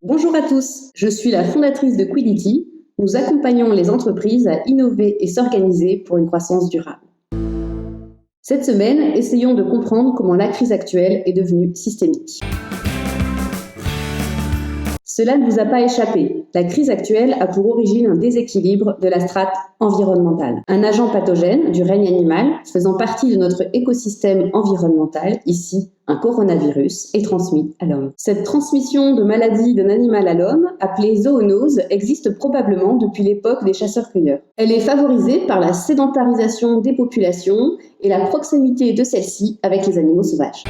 Bonjour à tous, je suis la fondatrice de Quiddity. Nous accompagnons les entreprises à innover et s'organiser pour une croissance durable. Cette semaine, essayons de comprendre comment la crise actuelle est devenue systémique. Cela ne vous a pas échappé. La crise actuelle a pour origine un déséquilibre de la strate environnementale. Un agent pathogène du règne animal faisant partie de notre écosystème environnemental, ici un coronavirus, est transmis à l'homme. Cette transmission de maladie d'un animal à l'homme, appelée zoonose, existe probablement depuis l'époque des chasseurs-cueilleurs. Elle est favorisée par la sédentarisation des populations et la proximité de celles-ci avec les animaux sauvages.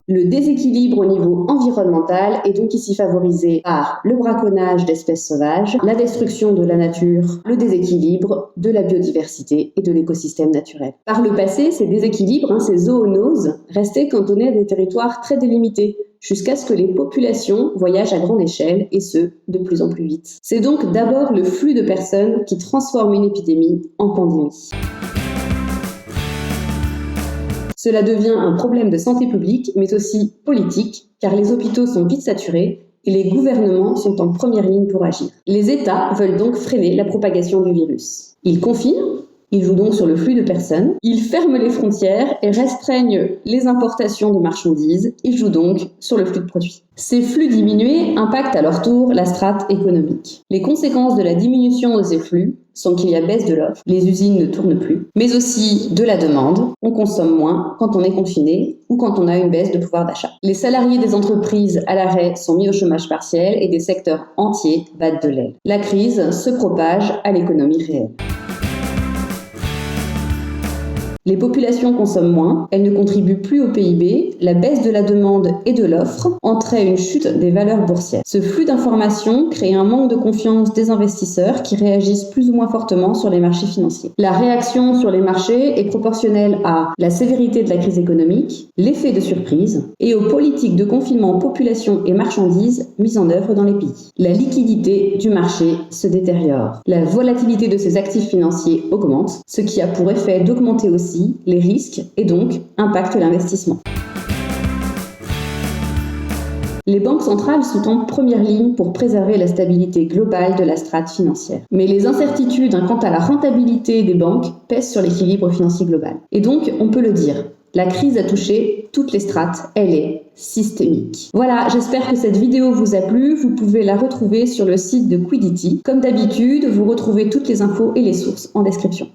Le déséquilibre au niveau environnemental est donc ici favorisé par le braconnage d'espèces sauvages, la destruction de la nature, le déséquilibre de la biodiversité et de l'écosystème naturel. Par le passé, ces déséquilibres, ces zoonoses, restaient cantonnés à des territoires très délimités, jusqu'à ce que les populations voyagent à grande échelle, et ce, de plus en plus vite. C'est donc d'abord le flux de personnes qui transforme une épidémie en pandémie. Cela devient un problème de santé publique, mais aussi politique, car les hôpitaux sont vite saturés et les gouvernements sont en première ligne pour agir. Les États veulent donc freiner la propagation du virus. Ils confinent, ils jouent donc sur le flux de personnes, ils ferment les frontières et restreignent les importations de marchandises, ils jouent donc sur le flux de produits. Ces flux diminués impactent à leur tour la strate économique. Les conséquences de la diminution de ces flux sont qu'il y a baisse de l'offre, les usines ne tournent plus, mais aussi de la demande, on consomme moins quand on est confiné ou quand on a une baisse de pouvoir d'achat. Les salariés des entreprises à l'arrêt sont mis au chômage partiel et des secteurs entiers battent de l'aile. La crise se propage à l'économie réelle. Les populations consomment moins, elles ne contribuent plus au PIB, la baisse de la demande et de l'offre entraîne une chute des valeurs boursières. Ce flux d'informations crée un manque de confiance des investisseurs qui réagissent plus ou moins fortement sur les marchés financiers. La réaction sur les marchés est proportionnelle à la sévérité de la crise économique, l'effet de surprise et aux politiques de confinement population et marchandises mises en œuvre dans les pays. La liquidité du marché se détériore. La volatilité de ces actifs financiers augmente, ce qui a pour effet d'augmenter aussi les risques et donc impacte l'investissement. Les banques centrales sont en première ligne pour préserver la stabilité globale de la strate financière. Mais les incertitudes quant à la rentabilité des banques pèsent sur l'équilibre financier global. Et donc, on peut le dire, la crise a touché toutes les strates, elle est systémique. Voilà, j'espère que cette vidéo vous a plu. Vous pouvez la retrouver sur le site de Quiddity. Comme d'habitude, vous retrouvez toutes les infos et les sources en description.